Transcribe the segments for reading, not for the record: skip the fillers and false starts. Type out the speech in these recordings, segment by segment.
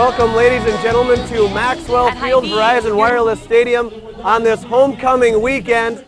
Welcome, ladies and gentlemen, to Maxwell Field Verizon Wireless Stadium on this homecoming weekend.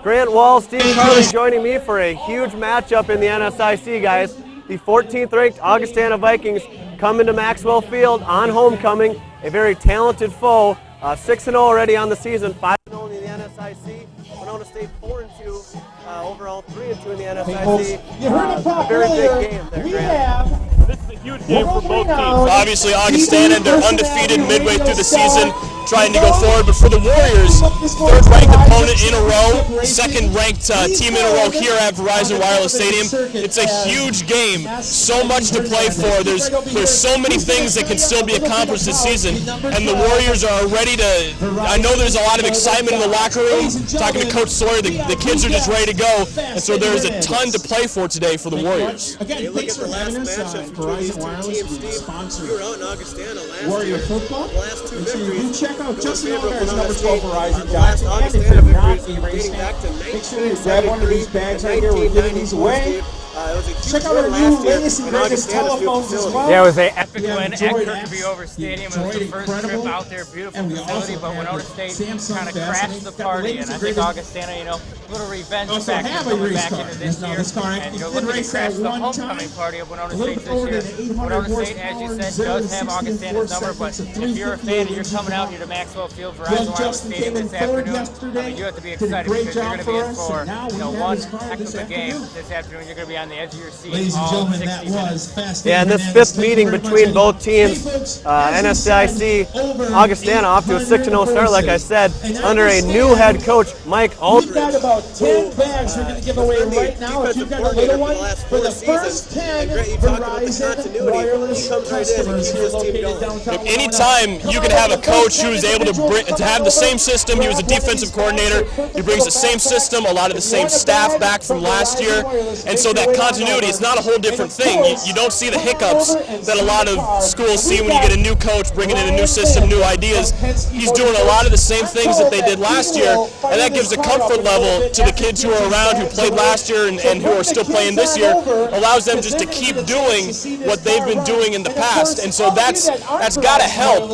Grant Wall, Steve Carley joining me for a huge matchup in the NSIC, guys. The 14th ranked Augustana Vikings come into Maxwell Field on homecoming, a very talented foe. 6-0 already on the season, 5-0 in the NSIC. Winona State 4-2, overall 3-2 in the NSIC. You heard it a very big game there, Grant. This is a huge game for both teams. Obviously, Augustana, they're undefeated midway through the season, trying to go forward. But for the Warriors, third-ranked opponent in a row, second-ranked team in a row here at Verizon Wireless Stadium. It's a huge game, so much to play for. There's so many things that can still be accomplished this season, and the Warriors are ready to. I know there's a lot of excitement in the locker room. Talking to Coach Sawyer, the kids are just ready to go, and so there's a ton to play for today for the Warriors. Again, look at the last matchup between these two teams, Steve. You were out in Augustana last Warrior year. football. The last two victories. Check out Justin Favorable Alvarez, number 12 State. Verizon. The last Augustana victories dating back to Make sure you grab one of these 1973 bags and right here. We're giving these 1994, away. Steve. It was a huge Check out win our last new year latest and in greatest Augustana's new telephones as facility. well. Yeah, it was an epic Yeah, win at enjoyed Kirkby it. Over Stadium. It was the Enjoyed first incredible. trip out there, beautiful And we facility, also but have Winona the State Samsung kind of Fascinating. crashed the Got the party, latest and I and think greatest. Augustana, a little revenge Also factor have a coming race back car. into this Now, year, this car and actually looking did to race crash at the one homecoming time. party of Winona A little State bit over this than year. 800 Winona State, as you said, does have Augustana's number, but if you're a fan and you're coming out here to Maxwell Field Verizon Wireless Stadium this afternoon, you have to be excited because you're going to be in for one heck of a game this afternoon. You're going to be on the edge of your seat. Ladies and all gentlemen, 60 that minutes. was fast. Yeah, and this fifth meeting between both teams, NSIC, Augustana off to a 6-0 start, like I said, under a new head coach, Mike We've Aldridge. got about 10 bags we're going to give away right now. If you've got a little one, for the first 10 Verizon Wireless customers here located downtown. Anytime you can have a coach who's able to have the same system, he was a defensive coordinator, he brings the same system, a lot of the same staff back from last year, and so that continuity, it's not a whole different thing. You don't see the hiccups that a lot of schools see when you get a new coach, bringing in a new system, new ideas. He's doing a lot of the same things that they did last year, and that gives a comfort level to the kids who are around, who played last year and who are still playing this year, allows them just to keep doing what they've been doing in the past, and so that's got to help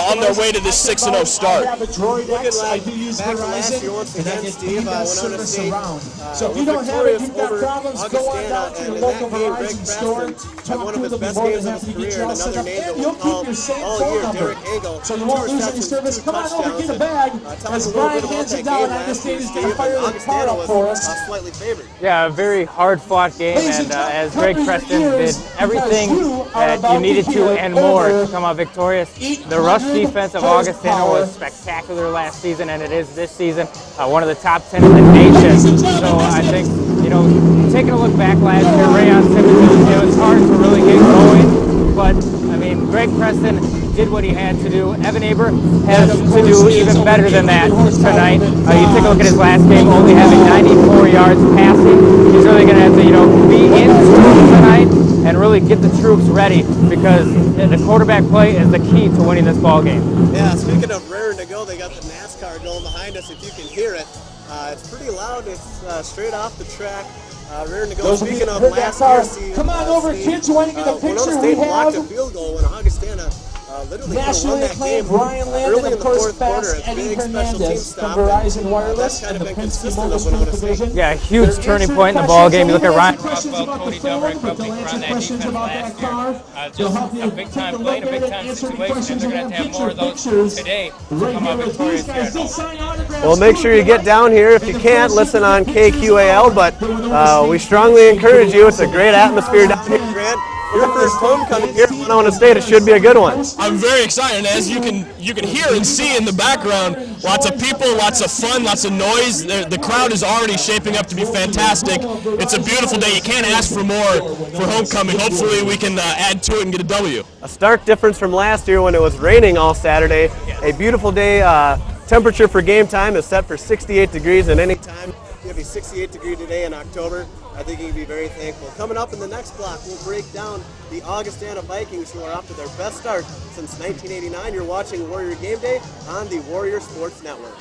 on their way to this 6-0 start. I do use Verizon, and I get feedback service around. So if you don't have it, you've got problems, go on down to your local Verizon store, talk to them, they'll be more than happy to get you all set up, and you'll keep your same phone number, so you won't lose any service. Come on over, get a bag, as Brian hands it down. Augusta's going to fire the car up for us. Slightly favored. Yeah, a very hard-fought game, and as Greg Preston did everything that you needed to and more to come out victorious. The rush defense of Augustana was spectacular last season, and it is this season, one of the top 10 in the nation. So I think, taking a look back last year, Rayon Simmons, it was hard to really get going, but I mean, Greg Preston did what he had to do. Evan Aber has to do even better than that tonight. You take a look at his last game, only having 94 yards passing. He's really going to have to, be in tonight and really get the troops ready, because the quarterback play is the key to winning this ball game. Yeah, speaking of raring to go, they got the NASCAR going behind us, if you can hear it. It's pretty loud. It's straight off the track. Raring to go. Speaking of last year, Steve, come on over, kids. You want to get a picture? Winona State blocked a field goal when Augustana literally won that game early in the fourth quarter. A big special team stop. Verizon Wireless That's kind and of the been Penske consistent Mobile of Street Winona State. Division. Yeah, a huge turning point in the ball game. You look at Ryan Questions Rothwell, about Cody the Dummer, film, but they'll answer questions about that car. Just a big-time play in a big-time situation, and they're going to have more of those today to come out victorious here at home. Well, make sure you get down here. If you can't, listen on KQAL, but we strongly encourage you. It's a great atmosphere down here, Grant. Your first homecoming here at Winona State. It should be a good one. I'm very excited, and as you can hear and see in the background, lots of people, lots of fun, lots of noise. The crowd is already shaping up to be fantastic. It's a beautiful day. You can't ask for more for homecoming. Hopefully we can add to it and get a W. A stark difference from last year when it was raining all Saturday. A beautiful day. Temperature for game time is set for 68 degrees, and any time you have a 68-degree today in October, I think you can be very thankful. Coming up in the next block, we'll break down the Augustana Vikings, who are off to their best start since 1989. You're watching Warrior Game Day on the Warrior Sports Network.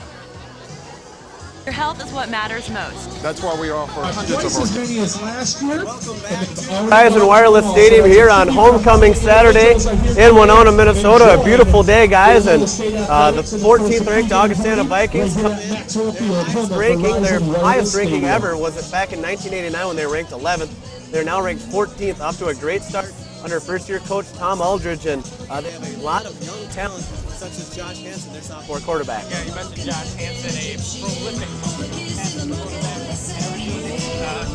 Your health is what matters most. That's why we offer Twice as many as last year. Verizon Wireless Stadium here on homecoming Saturday in Winona, Minnesota. A beautiful day, guys, and the 14th ranked Augustana Vikings ranking, their highest ranking ever was back in 1989 when they were ranked 11th. They're now ranked 14th, off to a great start under first-year coach Tom Aldridge, and they have a lot of young talent such as Josh Hansen, their sophomore quarterback. Yeah, you mentioned Josh Hansen, a prolific passing quarterback, averaging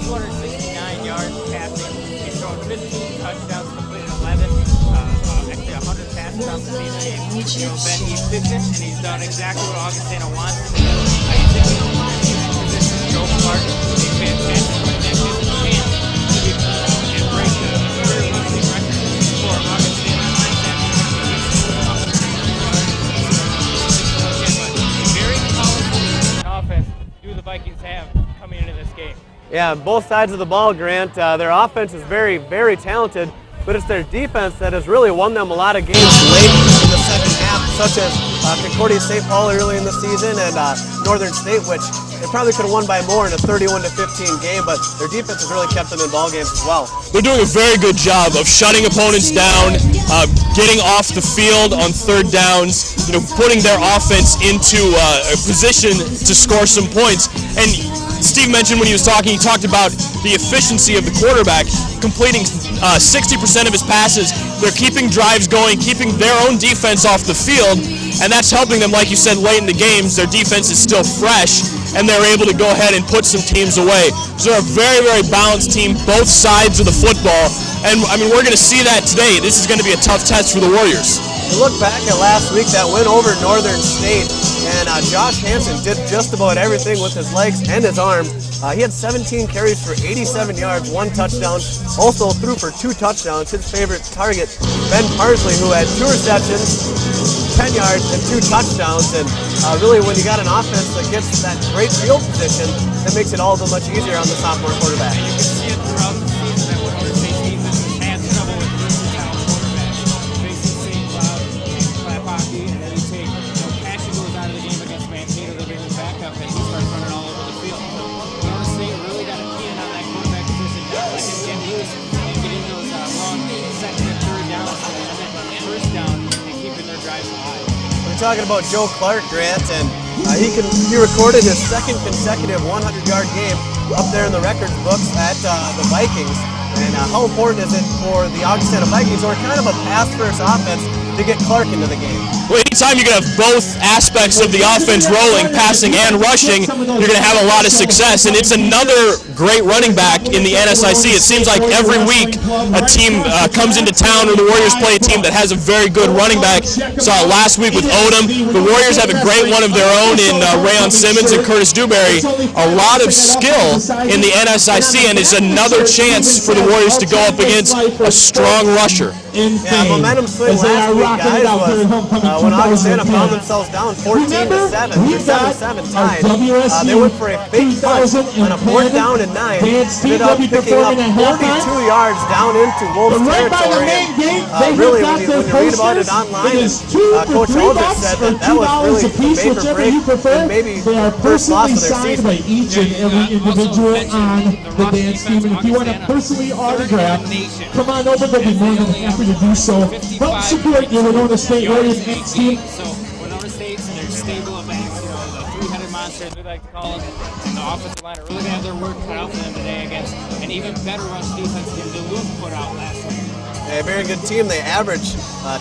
269 yards passing. He's thrown 15 touchdowns, completed 11, actually 100 passes on the season. He's been efficient, and he's done exactly what Augustana wants him to do. He's in the position of Joe Clark. He's fantastic, but that gives him a chance to be and break the very losing record for Augustana. Do the Vikings have coming into this game? Yeah, both sides of the ball, Grant. Their offense is very, very talented, but it's their defense that has really won them a lot of games late in the second half, such as Concordia St. Paul early in the season and Northern State, which they probably could have won by more in a 31-15 game, but their defense has really kept them in ball games as well. They're doing a very good job of shutting opponents down, getting off the field on third downs, putting their offense into a position to score some points. And Steve mentioned when he was talking, he talked about the efficiency of the quarterback, completing 60% of his passes. They're keeping drives going, keeping their own defense off the field, and that's helping them, like you said, late in the games. Their defense is still fresh, and they're able to go ahead and put some teams away. So they're a very, very balanced team, both sides of the football, and I mean, we're going to see that today. This is going to be a tough test for the Warriors. You look back at last week, that win over Northern State, and Josh Hansen did just about everything with his legs and his arm. He had 17 carries for 87 yards, 1 touchdown, also threw for 2 touchdowns. His favorite target, Ben Parsley, who had 2 receptions, 10 yards, and 2 touchdowns. And really, when you got an offense that gets that great field position, that makes it all the much easier on the sophomore quarterback. And you can see it throughout the season that Winona State defense has had trouble with versatile quarterbacks. Facing St. Cloud and Clap Hockey, and then you take, Passion goes out of the game against Mankato, they bring him back up, and he starts running all over the field. So Winona State really got a key in on that quarterback position, not let him get loose and get in those long second and third downs, and then first down, and keeping their drives alive. We're talking about Joe Clark, Grant, and he recorded his second consecutive 100-yard game up there in the records books at the Vikings. And how important is it for the Augustana Vikings, or kind of a pass-first offense, to get Clark into the game? Well, anytime you can have both aspects of the offense rolling, passing and rushing, you're going to have a lot of success. And it's another great running back in the NSIC. It seems like every week a team comes into town, or the Warriors play a team that has a very good running back. Saw it last week with Odom. The Warriors have a great one of their own in Rayon Simmons and Curtis Dewberry. A lot of skill in the NSIC, and it's another chance for the Warriors to go up against a strong rusher. Yeah, momentum swing last week, guys, was when Augustana found themselves down 14-7, or 7-7 tied. They went for a fake punt on a 4th down and 9. Ended up picking up 42 yards down into Wolves territory. And, really, when you read about it online, Coach Aldridge said that was really the make or break, and maybe the first loss of their season. By each and every individual on the dance team. And if you want to personally autograph, come on over. They'll be more than happy to do so. Help support your Winona State Warriors dance team. So Winona State's their stable of backs, the 300 monsters we like to call them, and the offensive line are really going to have their work cut out for them today against an even better rush defense than Duluth put out last week. A very good team. They average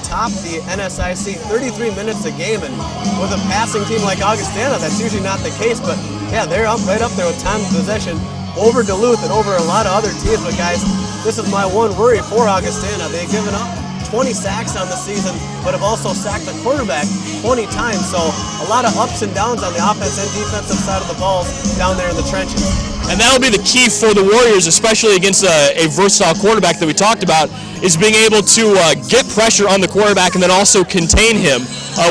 top the NSIC 33 minutes a game, and with a passing team like Augustana, that's usually not the case. But yeah, they're right up there with time of possession over Duluth and over a lot of other teams. But guys, this is my one worry for Augustana. They've given up 20 sacks on the season, but have also sacked the quarterback 20 times. So a lot of ups and downs on the offense and defensive side of the ball down there in the trenches. And that'll be the key for the Warriors, especially against a versatile quarterback that we talked about, is being able to get pressure on the quarterback and then also contain him.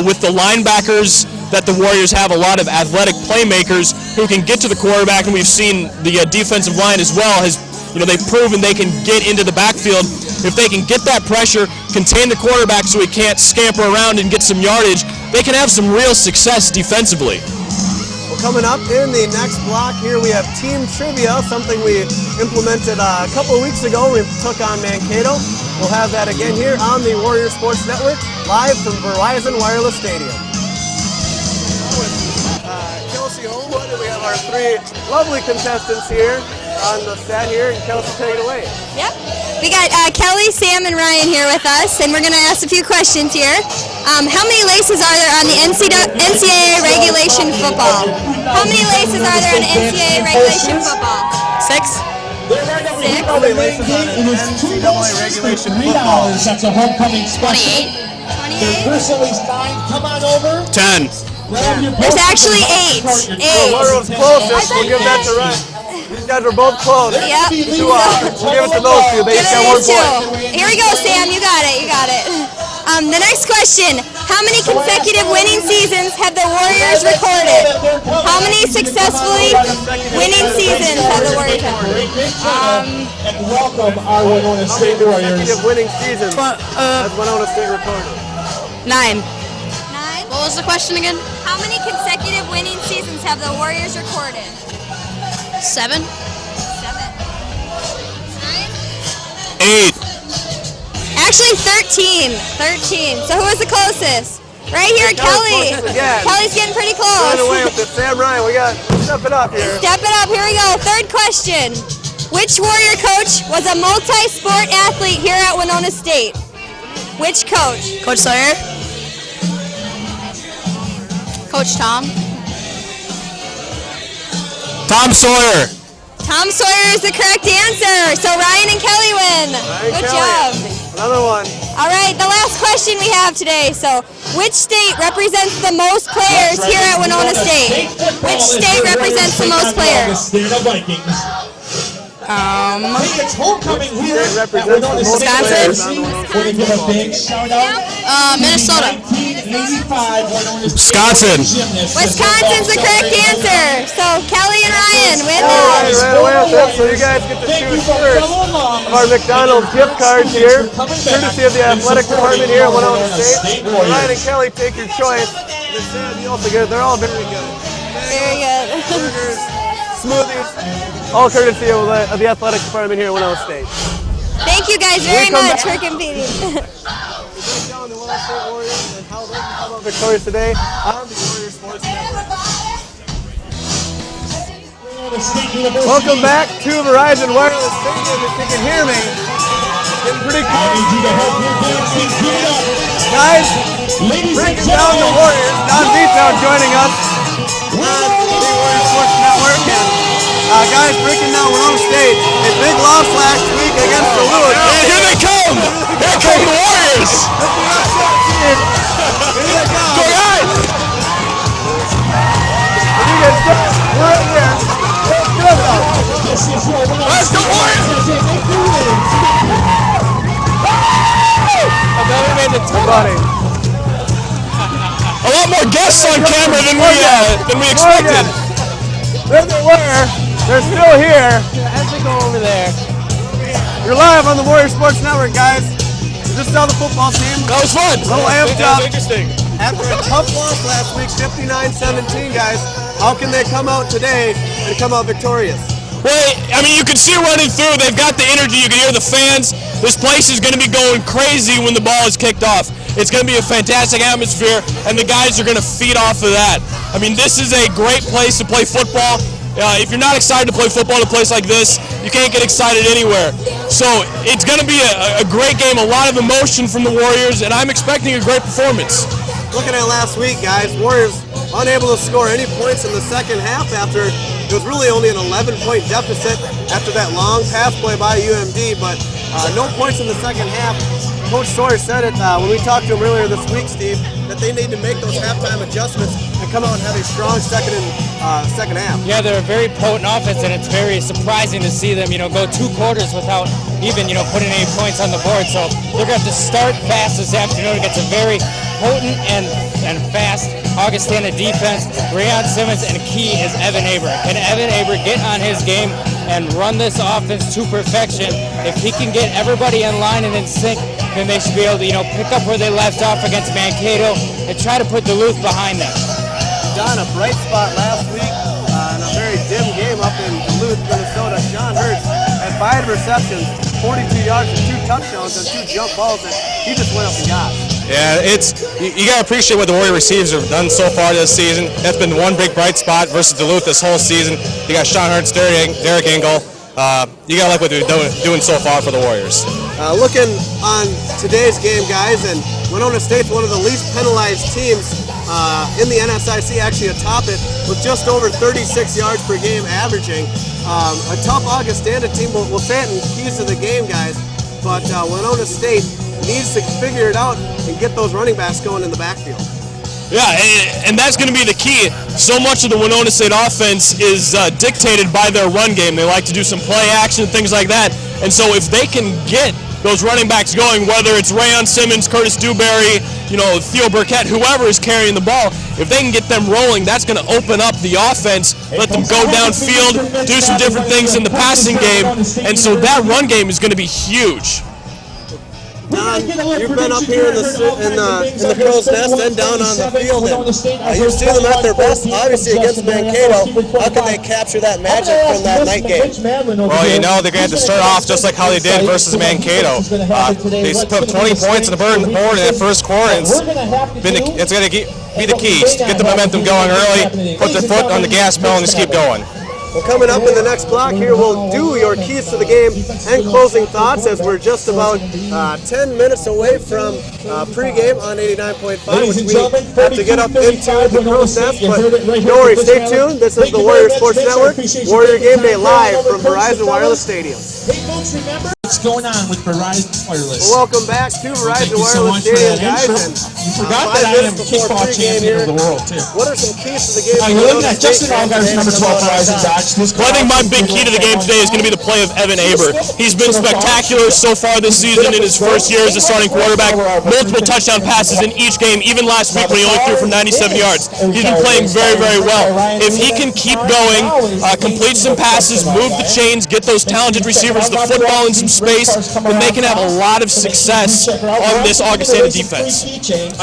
With the linebackers that the Warriors have, a lot of athletic playmakers who can get to the quarterback, and we've seen the defensive line as well has, they've proven they can get into the backfield. If they can get that pressure, contain the quarterback so he can't scamper around and get some yardage, they can have some real success defensively. Well, coming up in the next block here, we have Team Trivia, something we implemented a couple of weeks ago. We took on Mankato. We'll have that again here on the Warrior Sports Network, live from Verizon Wireless Stadium. Kelsey Homewood, and we have our three lovely contestants here on the set here, and Kelsey, take it away. Yep. We got Kelly, Sam, and Ryan here with us, and we're going to ask a few questions here. How many laces are there on the NCAA regulation football? How many laces are there on the NCAA regulation football? 6? 6? How many laces on an NCAA regulation football? That's a homecoming special. 28? There's always 9. Come on over. 10. There's actually 8. 8. Warrior was closest. We'll give that to Ryan. These guys are both close. Yep. We'll give it to those two. They each got 1 point. Here we go, Sam. You got it. You got it. The next question. How many consecutive winning seasons have the Warriors recorded? How many successfully winning seasons have the Warriors recorded? And welcome our Winona State Warriors. Consecutive winning seasons has Winona State recorded. 9. 9? What was the question again? How many consecutive winning seasons have the Warriors recorded? 7. 7. 8. Actually 13. 13. So who was the closest? Right here, Kelly. Kelly's getting pretty close. Run away with it. Sam, Ryan, we got step it up here. Step it up. Here we go. Third question. Which Warrior coach was a multi-sport athlete here at Winona State? Which coach? Coach Sawyer. Coach Tom. Tom Sawyer. Tom Sawyer is the correct answer. So Ryan and Kelly win. Good job. Another one. All right, the last question we have today. So, which state represents the most players here at Winona State? Which state represents the most players? It's homecoming here at Winona State. Wisconsin. We're going to give a big shout out. Minnesota. 1985 Winona State. Wisconsin. Wisconsin's the correct answer. So Kelly and Ryan win Right that. away with it. So you guys get to choose first of our McDonald's gift cards here, courtesy of the athletic department here at Winona State. Ryan and Kelly, take your choice. And Sam, you also get it. They're all very good. Very good. Burgers, smoothies, all courtesy of the athletic department here at Winona State. Thank you guys very much for competing. Break down the Winona State Warriors and how they can come out victorious today on the Warrior Sports Network. Welcome back to Verizon Wireless Stadium. If you can hear me, getting pretty close. Guys, breaking down the Warriors. Don Vito joining us on the Warrior Sports Network. And guys, breaking down Winona State. A big loss last week against the Lewis. And here they come. Here come the Warriors. Here they go. Go guys. You guys, we're right here. Let's go Warriors. We made the buddy. A lot more guests on camera than we expected. There they were. They're still here. As they go over there. You're live on the Warrior Sports Network, guys. Just saw the football team. That was fun. A little amped up. Interesting. After a tough loss last week, 59-17, guys. How can they come out today and come out victorious? Well, I mean, you can see running through. They've got the energy. You can hear the fans. This place is going to be going crazy when the ball is kicked off. It's going to be a fantastic atmosphere, and the guys are going to feed off of that. I mean, this is a great place to play football. If you're not excited to play football in a place like this, you can't get excited anywhere. So it's going to be a great game, a lot of emotion from the Warriors, and I'm expecting a great performance. Looking at last week, guys, Warriors unable to score any points in the second half after it was really only an 11-point deficit after that long pass play by UMD, but no points in the second half. Coach Sawyer said it when we talked to him earlier this week, Steve, that they need to make those halftime adjustments and come out and have a strong second half. Yeah, they're a very potent offense, and it's very surprising to see them, go 2 quarters without even, putting any points on the board. So they're going to have to start fast this afternoon against a very potent and fast Augustana defense. Rayon Simmons, and key is Evan Aber. Can Evan Aber get on his game and run this offense to perfection? If he can get everybody in line and in sync, then they should be able to, pick up where they left off against Mankato and try to put Duluth behind them. John, a bright spot last week in a very dim game up in Duluth, Minnesota. John Hurts had 5 receptions, 42 yards and 2 touchdowns and 2 jump balls that he just went up and got. Yeah, you got to appreciate what the Warrior receivers have done so far this season. That's been one big bright spot versus Duluth this whole season. You got Sean Hurts, Derek Engel. You got to like what they're doing so far for the Warriors. Looking on today's game, guys, and Winona State's one of the least penalized teams in the NSIC, actually atop it, with just over 36 yards per game averaging. A tough Augustana team, we'll say it in keys to the game, guys, but Winona State needs to figure it out and get those running backs going in the backfield. Yeah, and that's going to be the key. So much of the Winona State offense is dictated by their run game. They like to do some play action and things like that. And so if they can get those running backs going, whether it's Rayon Simmons, Curtis Dewberry, Theo Burkett, whoever is carrying the ball, if they can get them rolling, that's going to open up the offense, let them go downfield, do some different things in the passing game. And so that run game is going to be huge. Don, you've been up here in the Crow's Nest and down on the field, and you've seen them at their best, obviously, against Mankato. How can they capture that magic from that night game? Well, they're going to have to start off just like how they did versus Mankato. They put 20 points on the board in that first quarter, and it's going to be the key. Get the momentum going early, put their foot on the gas pedal, and just keep going. Well, coming up in the next block here, we'll do your keys to the game and closing thoughts, as we're just about 10 minutes away from pregame on 89.5, which we have to get up into the Crow's Nest. But don't worry, stay tuned. This is the Warrior Sports Network, Warrior Game Day live from Verizon Wireless Stadium. Hey, folks, remember what's going on with Verizon Wireless. Well, welcome back to Verizon Wireless Stadium, guys. And you forgot that I am kickball champion of the world, too. What are some keys to the game? You're looking at Justin Allgai's number 12 Verizon Dodge. Well, I think my big key to the game today is going to be the play of Evan Aber. He's been spectacular so far this season in his first year as a starting quarterback. Multiple touchdown passes in each game, even last week when he only threw for 97 yards. He's been playing very, very well. If he can keep going, complete some passes, move the chains, get those talented receivers the football in some space, then they can have a lot of success on this Augustana defense.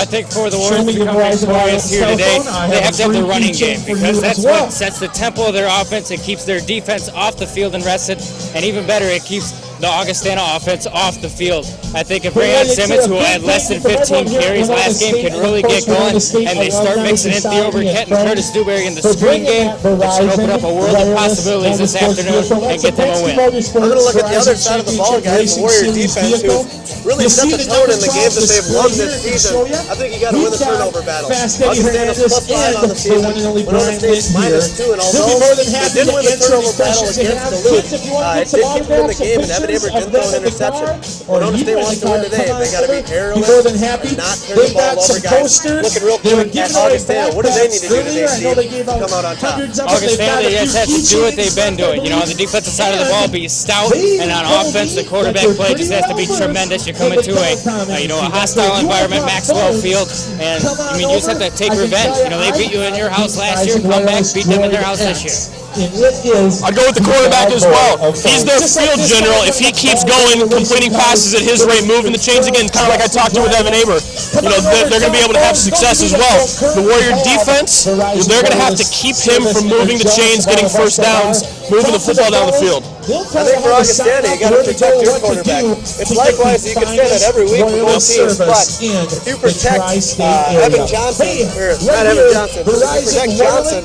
I think for the Warriors to become victorious here today, they have to have the running game, because that's what sets the tempo of their offense. It keeps their defense off the field and rested, and even better, it keeps the Augustana offense off the field. I think if Rayon Simmons, who had less than 15 carries last game, can really get going, and they start mixing in Theo Burkett and Curtis Dewberry in the screen game, that should open up a world of possibilities this afternoon and get them a win. I'm going to look at the other side of the ball, guys, the Warrior defense, who really set the tone in the games that they've won this season. I think you got to win the turnover battle. Augustana's +5 on the season, Winona State's -2, and although they did win the turnover battle against Duluth, it did keep them in the game, and Evan Aber didn't throw an interception. Winona State wants to win today. They got to be airless and not turn the ball over, guys. Looking real quick at Augustana. What do they need to do today, Steve, to come out on top? Augustana, they just have to do what they've been doing. On the defensive side of the ball, be stout, and on offense, the quarterback play just has to be tremendous. You're coming to a hostile environment, Maxwell Field, and you just have to take revenge. They beat you in your house last year, come back, beat them in their house this year. I'd go with the quarterback as well. He's their field general. If he keeps going, completing passes at his rate, moving the chains again, kind of like I talked to with Evan Aber, they're going to be able to have success as well. The Warrior defense, they're going to have to keep him from moving the chains, getting first downs, moving the football down the field. I think for Augustana, you got to protect your quarterback. It's likewise, you can say that every week for both teams, but if you protect Evan Johnson, or not Evan Johnson, if you protect Johnson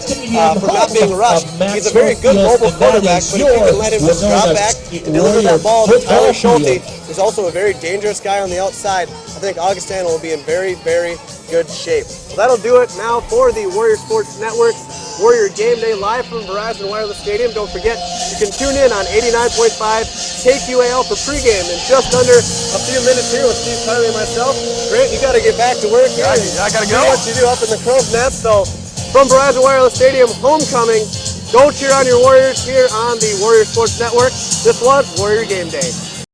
from not being rushed, he's a very good mobile quarterback, but if you can let him just drop back and deliver that ball to Tyler Schulte, who's also a very dangerous guy on the outside, I think Augustana will be in very, very good shape. Well, that'll do it now for the Warrior Sports Network. Warrior Game Day live from Verizon Wireless Stadium. Don't forget, you can tune in on 89.5 KQAL for pregame in just under a few minutes here with Steve Kiley and myself. Grant, you got to get back to work here. I got to go. Do what you do up in the Crow's Nest. So, from Verizon Wireless Stadium, homecoming. Go cheer on your Warriors here on the Warrior Sports Network. This was Warrior Game Day.